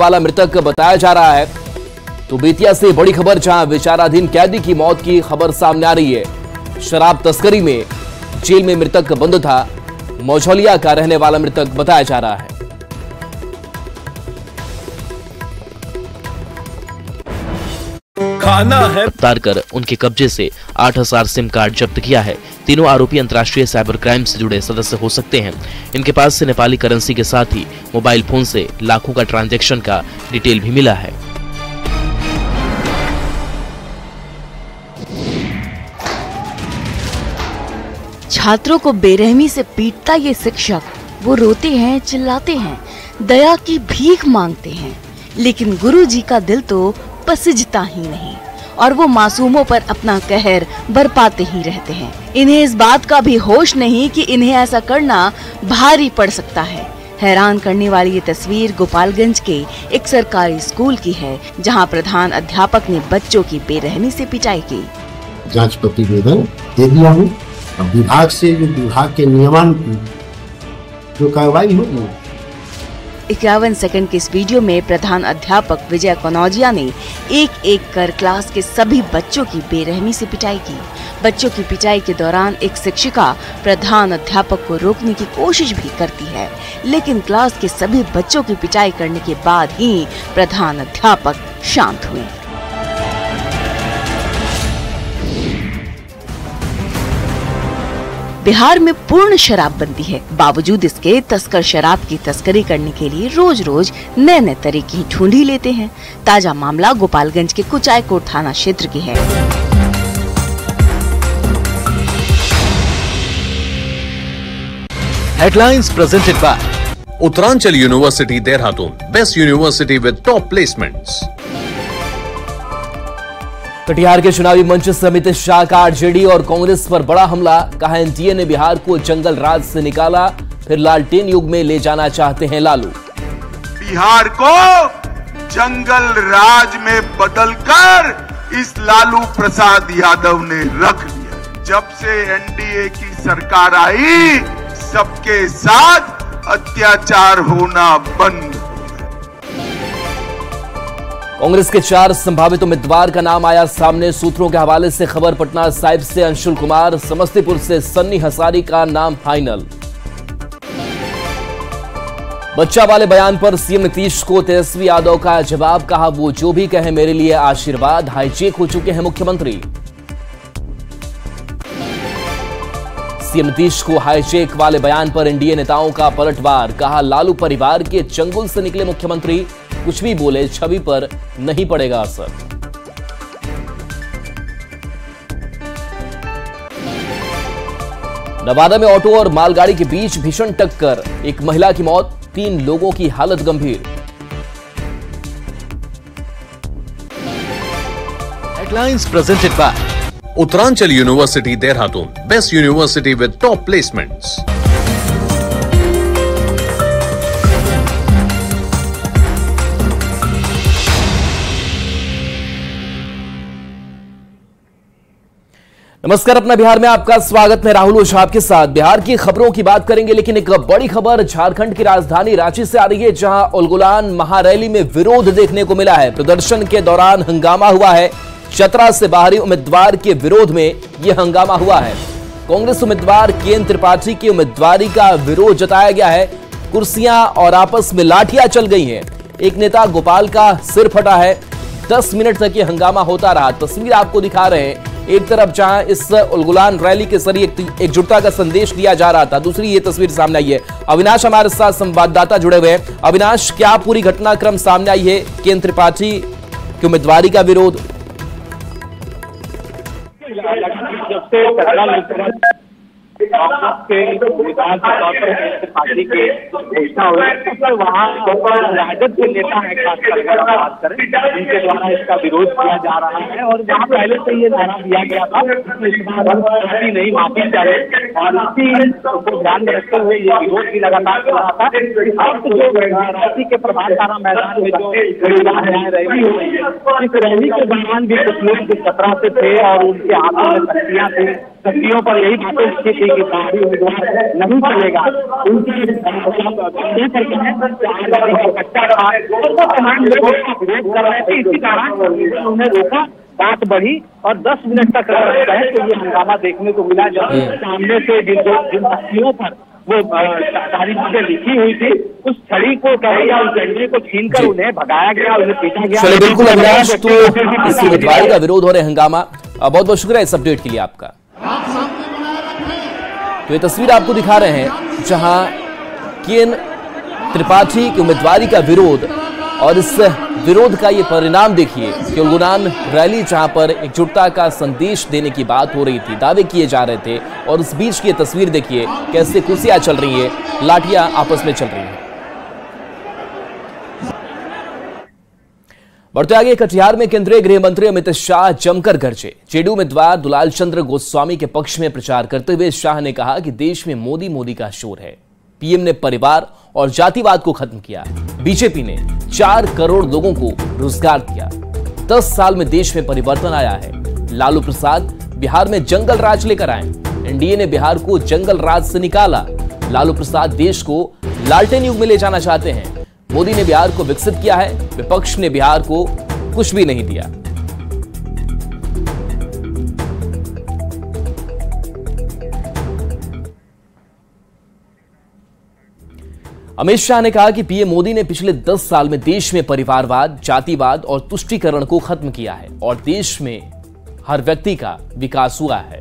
वाला मृतक बताया जा रहा है। तो बेतिया से बड़ी खबर, जहां विचाराधीन कैदी की मौत की खबर सामने आ रही है। शराब तस्करी में जेल में मृतक बंद था। मौजौलिया का रहने वाला मृतक बताया जा रहा है। खाना है गिरफ्तार कर उनके कब्जे से 8000 सिम कार्ड जब्त किया है। तीनों आरोपी अंतर्राष्ट्रीय साइबर क्राइम से जुड़े सदस्य हो सकते हैं। इनके पास से नेपाली करेंसी के साथ ही मोबाइल फोन से लाखों का ट्रांजैक्शन का डिटेल भी मिला है। छात्रों को बेरहमी से पीटता ये शिक्षक, वो रोते हैं, चिल्लाते हैं, दया की भीख मांगते हैं, लेकिन गुरुजी का दिल तो पसिजता ही नहीं और वो मासूमों पर अपना कहर बरपाते ही रहते हैं। इन्हें इस बात का भी होश नहीं कि इन्हें ऐसा करना भारी पड़ सकता है। हैरान करने वाली ये तस्वीर गोपालगंज के एक सरकारी स्कूल की है, जहां प्रधान अध्यापक ने बच्चों की बेरहमी से पिटाई की। जांच प्रतिवेदन दे दिया हूँ। अब विभाग से जो विभाग के नियमन जो कार्रवाई होगी। 51 सेकंड के इस वीडियो में प्रधान अध्यापक विजय कनौजिया ने एक एक कर क्लास के सभी बच्चों की बेरहमी से पिटाई की। बच्चों की पिटाई के दौरान एक शिक्षिका प्रधान अध्यापक को रोकने की कोशिश भी करती है, लेकिन क्लास के सभी बच्चों की पिटाई करने के बाद ही प्रधान अध्यापक शांत हुए। बिहार में पूर्ण शराबबंदी है, बावजूद इसके तस्कर शराब की तस्करी करने के लिए रोज रोज नए नए तरीके ढूंढ ही लेते हैं। ताजा मामला गोपालगंज के कुचायकोट थाना क्षेत्र की है। Headlines presented by Uttaranchal university Dehradun, best university with top placements. Katihar के चुनावी मंच से अमित शाह का आरजेडी और कांग्रेस पर बड़ा हमला। कहा एनडीए ने बिहार को जंगल राज से निकाला, फिर लालटेन युग में ले जाना चाहते हैं लालू। बिहार को जंगल राज में बदलकर इस लालू प्रसाद यादव ने रख लिया। जब से एनडीए की सरकार आई, सबके साथ अत्याचार होना बंद। कांग्रेस के 4 संभावित उम्मीदवार का नाम आया सामने। सूत्रों के हवाले से खबर, पटना साहिब से अंशुल कुमार, समस्तीपुर से सन्नी हसारी का नाम फाइनल। बच्चा वाले बयान पर सीएम नीतीश को तेजस्वी यादव का जवाब। कहा वो जो भी कहे मेरे लिए आशीर्वाद। हाईचेक हो चुके हैं मुख्यमंत्री। सीएम नीतीश को हाईचेक वाले बयान पर एनडीए नेताओं का पलटवार। कहा लालू परिवार के चंगुल से निकले मुख्यमंत्री, कुछ भी बोले छवि पर नहीं पड़ेगा असर। नवादा में ऑटो और मालगाड़ी के बीच भीषण टक्कर, एक महिला की मौत, 3 लोगों की हालत गंभीर। Headlines presented by Uttaranchal university Dehradun, best university with top placements. नमस्कार, अपना बिहार में आपका स्वागत। मैं राहुल ओझा आपके साथ। बिहार की खबरों की बात करेंगे, लेकिन एक बड़ी खबर झारखंड की राजधानी रांची से आ रही है, जहां उलगुलान महारैली में विरोध देखने को मिला है। प्रदर्शन के दौरान हंगामा हुआ है। चतरा से बाहरी उम्मीदवार के विरोध में यह हंगामा हुआ है। कांग्रेस उम्मीदवार केएन त्रिपाठी की उम्मीदवारी का विरोध जताया गया है। कुर्सियां और आपस में लाठियां चल गई हैं। एक नेता गोपाल का सिर फटा है। 10 मिनट तक यह हंगामा होता रहा। तस्वीर आपको दिखा रहे हैं। एक तरफ जहां इस उलगुलान रैली के जरिए एकजुटता का संदेश दिया जा रहा था, दूसरी ये तस्वीर सामने आई है। अविनाश हमारे साथ संवाददाता जुड़े हुए हैं। अविनाश, क्या पूरी घटनाक्रम सामने आई है? केएन त्रिपाठी की उम्मीदवारी का विरोध। जब से कांग्रेस के उम्मीदवार के तौर पर पार्टी की घोषणा हुई, वहाँ राजद के नेता है, खासकर अगर हम बात करें, उनके द्वारा इसका विरोध किया जा रहा है। और जहाँ पहले से ये नारा दिया गया था इस बार माफी नहीं, माफी चाहिए, और इसी को ध्यान में रखते हुए ये विरोध भी लगातार चल रहा था। अब जो रांची के प्रभात तारा मैदान में जो रैली हो रही है, इस रैली के दौरान भी कुछ लोग जो चतरा से थे और उनके हाथों में तख्तियां थी, शक्तियों पर यही बातें लिखी थी कि बाहरी उम्मीदवार नहीं चलेगा, उनकी तमाम लोग विरोध कर रहे थे। इसी कारण उन्हें रोका, बात बढ़ी और 10 मिनट तक तो ये हंगामा देखने को मिला। जब सामने से जिन शक्तियों पर वो सारी चीजें लिखी हुई थी, उस छड़ी को कहेगा उस झंडे को छीनकर उन्हें भगाया गया, उन्हें पीटा गया। चलिए बिल्कुल अविनाश, तो इस उम्मीदवार का विरोध हो रहा है, हंगामा। बहुत बहुत शुक्रिया इस अपडेट के लिए आपका। तो ये तस्वीर आपको दिखा रहे हैं जहां केएन त्रिपाठी की उम्मीदवारी का विरोध, और इस विरोध का ये परिणाम देखिए कि उलगुलान रैली जहां पर एकजुटता का संदेश देने की बात हो रही थी, दावे किए जा रहे थे, और इस बीच की तस्वीर देखिए कैसे कुर्सियां चल रही है, लाठियां आपस में चल रही हैं। बढ़ते आगे, कटिहार में केंद्रीय गृह मंत्री अमित शाह जमकर गरजे। जेडीयू उम्मीदवार दुलाल चंद्र गोस्वामी के पक्ष में प्रचार करते हुए शाह ने कहा कि देश में मोदी मोदी का शोर है। पीएम ने परिवार और जातिवाद को खत्म किया। बीजेपी ने 4 करोड़ लोगों को रोजगार दिया। 10 साल में देश में परिवर्तन आया है। लालू प्रसाद बिहार में जंगल राज लेकर आए। एनडीए ने बिहार को जंगल राज से निकाला। लालू प्रसाद देश को लालटेन युग में ले जाना चाहते हैं। मोदी ने बिहार को विकसित किया है, विपक्ष ने बिहार को कुछ भी नहीं दिया। अमित शाह ने कहा कि पीएम मोदी ने पिछले 10 साल में देश में परिवारवाद, जातिवाद और तुष्टीकरण को खत्म किया है और देश में हर व्यक्ति का विकास हुआ है।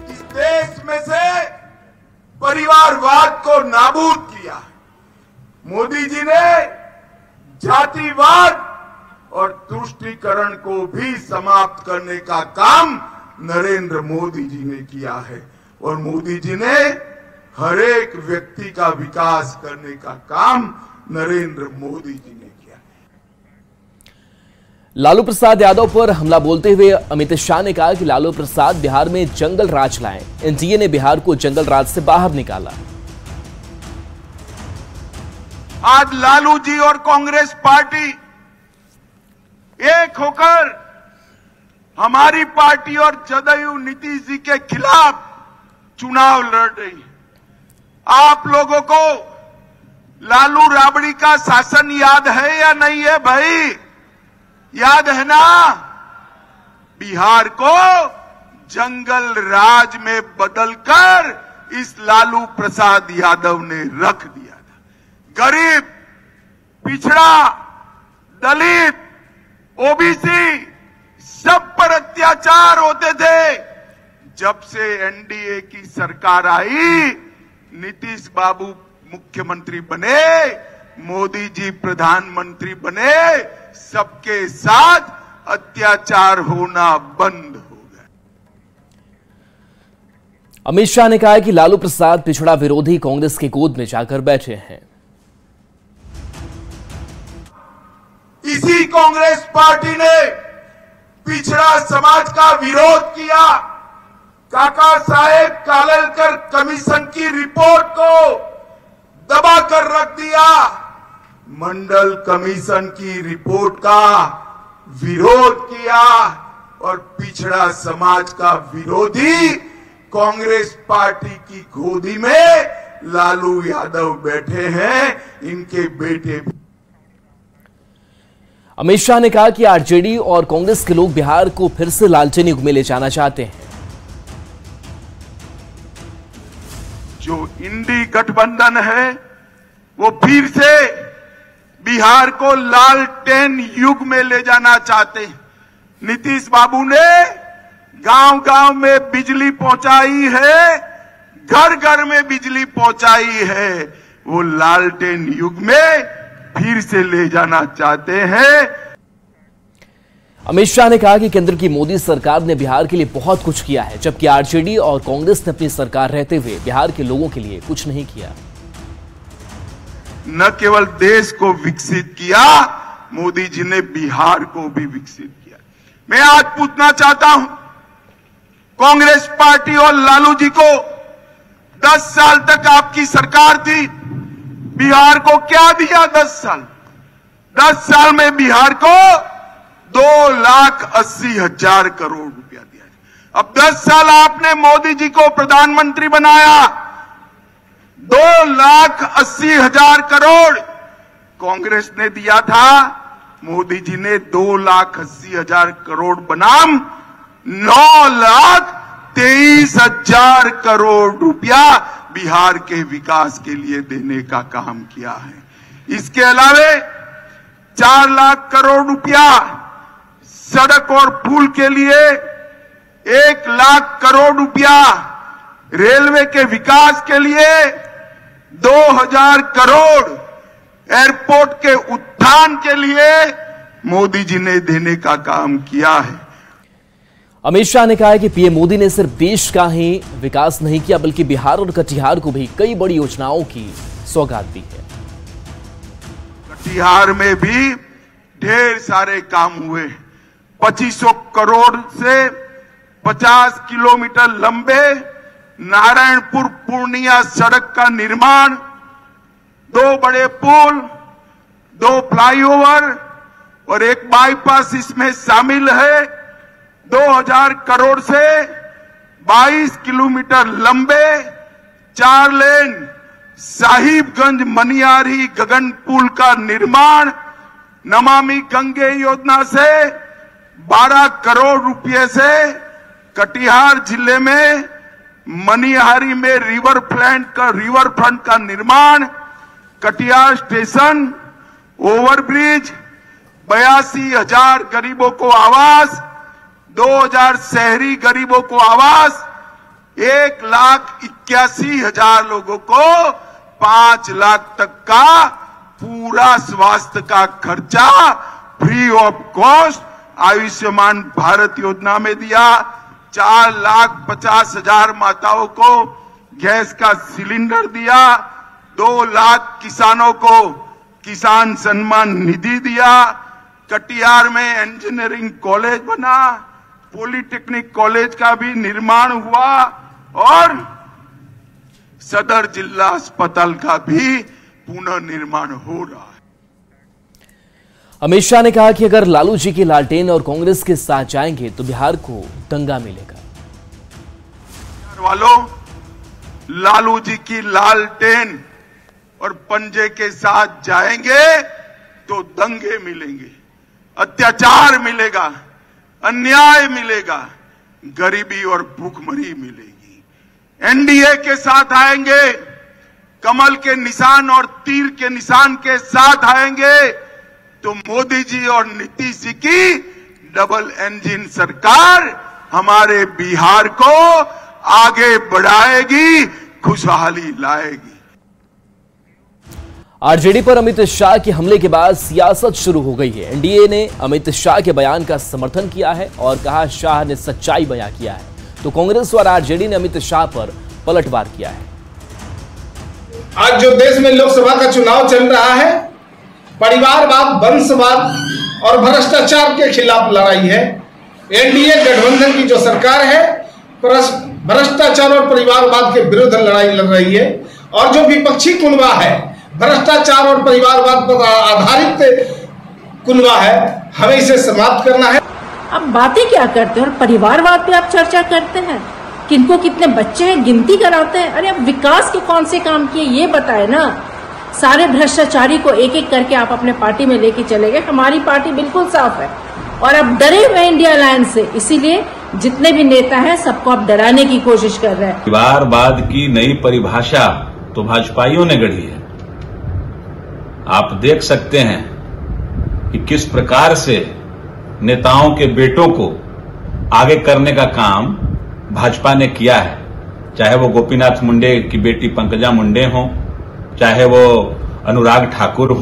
इस देश में से परिवारवाद को नाबूद किया। मोदी जी ने जातिवाद और तुष्टीकरण को भी समाप्त करने का काम नरेंद्र मोदी जी ने किया है, और मोदी जी ने हर एक व्यक्ति का विकास करने का काम नरेंद्र मोदी जी ने किया। लालू प्रसाद यादव पर हमला बोलते हुए अमित शाह ने कहा कि लालू प्रसाद बिहार में जंगल राज लाए। एनडीए ने बिहार को जंगल राज से बाहर निकाला। आज लालू जी और कांग्रेस पार्टी एक होकर हमारी पार्टी और जदयू नीतीश जी के खिलाफ चुनाव लड़ रही है। आप लोगों को लालू राबड़ी का शासन याद है या नहीं है भाई? याद है ना? बिहार को जंगल राज में बदलकर इस लालू प्रसाद यादव ने रख दिया था। गरीब, पिछड़ा, दलित, ओबीसी सब पर अत्याचार होते थे। जब से एनडीए की सरकार आई, नीतीश बाबू मुख्यमंत्री बने, मोदी जी प्रधानमंत्री बने, सबके साथ अत्याचार होना बंद हो गया। अमित शाह ने कहा कि लालू प्रसाद पिछड़ा विरोधी कांग्रेस की गोद में जाकर बैठे हैं। इसी कांग्रेस पार्टी ने पिछड़ा समाज का विरोध किया। काका साहेब कालेलकर कमीशन की रिपोर्ट को दबाकर रख दिया। मंडल कमीशन की रिपोर्ट का विरोध किया और पिछड़ा समाज का विरोधी कांग्रेस पार्टी की गोदी में लालू यादव बैठे हैं, इनके बेटे भी। अमित शाह ने कहा कि आरजेडी और कांग्रेस के लोग बिहार को फिर से लालटेन युग में ले जाना चाहते हैं। जो इंडी गठबंधन है वो फिर से बिहार को लालटेन युग में ले जाना चाहते हैं। नीतीश बाबू ने गांव-गांव में बिजली पहुंचाई है, घर घर में बिजली पहुंचाई है। वो लालटेन युग में फिर से ले जाना चाहते हैं। अमित शाह ने कहा कि केंद्र की मोदी सरकार ने बिहार के लिए बहुत कुछ किया है, जबकि आरजेडी और कांग्रेस ने अपनी सरकार रहते हुए बिहार के लोगों के लिए कुछ नहीं किया। न केवल देश को विकसित किया, मोदी जी ने बिहार को भी विकसित किया। मैं आज पूछना चाहता हूं कांग्रेस पार्टी और लालू जी को, 10 साल तक आपकी सरकार थी, बिहार को क्या दिया? 10 साल 10 साल में बिहार को 2,80,000 करोड़ रुपया अब 10 साल आपने मोदी जी को प्रधानमंत्री बनाया, 2,80,000 करोड़ कांग्रेस ने दिया था, मोदी जी ने 2,80,000 करोड़ बनाम 9,23,000 करोड़ रुपया बिहार के विकास के लिए देने का काम किया है। इसके अलावे 4 लाख करोड़ रुपया सड़क और पुल के लिए, 1 लाख करोड़ रुपया रेलवे के विकास के लिए, 2,000 करोड़ एयरपोर्ट के उत्थान के लिए मोदी जी ने देने का काम किया है। अमित शाह ने कहा है कि पीएम मोदी ने सिर्फ देश का ही विकास नहीं किया बल्कि बिहार और कटिहार को भी कई बड़ी योजनाओं की सौगात दी है। कटिहार में भी ढेर सारे काम हुए। 2500 करोड़ से 50 किलोमीटर लंबे नारायणपुर पूर्णिया सड़क का निर्माण, 2 बड़े पुल, 2 फ्लाईओवर और 1 बाईपास इसमें शामिल है। 2,000 करोड़ से 22 किलोमीटर लंबे 4 लेन साहिबगंज मनियारी गगन पुल का निर्माण, नमामि गंगे योजना से 12 करोड़ रुपए से कटिहार जिले में मनिहारी में रिवर फ्रंट का निर्माण, कटिहार स्टेशन, ओवरब्रिज, 82,000 गरीबों को आवास, 2,000 शहरी गरीबों को आवास, 1,81,000 लोगों को 5 लाख तक का पूरा स्वास्थ्य का खर्चा free of cost Ayushman Bharat योजना में दिया। 4,50,000 माताओं को गैस का सिलेंडर दिया। 2 लाख किसानों को किसान सम्मान निधि दिया। कटिहार में इंजीनियरिंग कॉलेज बना, पॉलिटेक्निक कॉलेज का भी निर्माण हुआ और सदर जिला अस्पताल का भी पुनर्निर्माण हो रहा है। अमित शाह ने कहा कि अगर लालू जी की लालटेन और कांग्रेस के साथ जाएंगे तो बिहार को दंगा मिलेगा। वालों, लालू जी की लालटेन और पंजे के साथ जाएंगे तो दंगे मिलेंगे, अत्याचार मिलेगा, अन्याय मिलेगा, गरीबी और भूखमरी मिलेगी। एनडीए के साथ आएंगे, कमल के निशान और तीर के निशान के साथ आएंगे तो मोदी जी और नीतीश जी की डबल इंजन सरकार हमारे बिहार को आगे बढ़ाएगी, खुशहाली लाएगी। आरजेडी पर अमित शाह के हमले के बाद सियासत शुरू हो गई है। एनडीए ने अमित शाह के बयान का समर्थन किया है और कहा शाह ने सच्चाई बयां किया है, तो कांग्रेस और आरजेडी ने अमित शाह पर पलटवार किया है। आज जो देश में लोकसभा का चुनाव चल रहा है, परिवारवाद, वंशवाद और भ्रष्टाचार के खिलाफ लड़ाई है। एनडीए गठबंधन की जो सरकार है भ्रष्टाचार और परिवारवाद के विरुद्ध लड़ाई लड़ रही है और जो विपक्षी कुनबा है, भ्रष्टाचार और परिवारवाद पर आधारित कुनबा है, हमें इसे समाप्त करना है। अब बातें क्या करते हैं और परिवारवाद पे आप चर्चा करते हैं, किनको कितने बच्चे हैं गिनती कराते हैं। अरे अब विकास के कौन से काम किए ये बताए ना। सारे भ्रष्टाचारी को एक एक करके आप अपने पार्टी में लेके चले गए। हमारी पार्टी बिल्कुल साफ है और अब डरे हुए इंडिया अलायंस से, इसीलिए जितने भी नेता हैं सबको आप डराने की कोशिश कर रहे हैं। परिवारवाद की नई परिभाषा तो भाजपाइयों ने गढ़ी है। आप देख सकते हैं कि किस प्रकार से नेताओं के बेटों को आगे करने का काम भाजपा ने किया है, चाहे वो गोपीनाथ मुंडे की बेटी पंकजा मुंडे हो, चाहे वो अनुराग ठाकुर हो।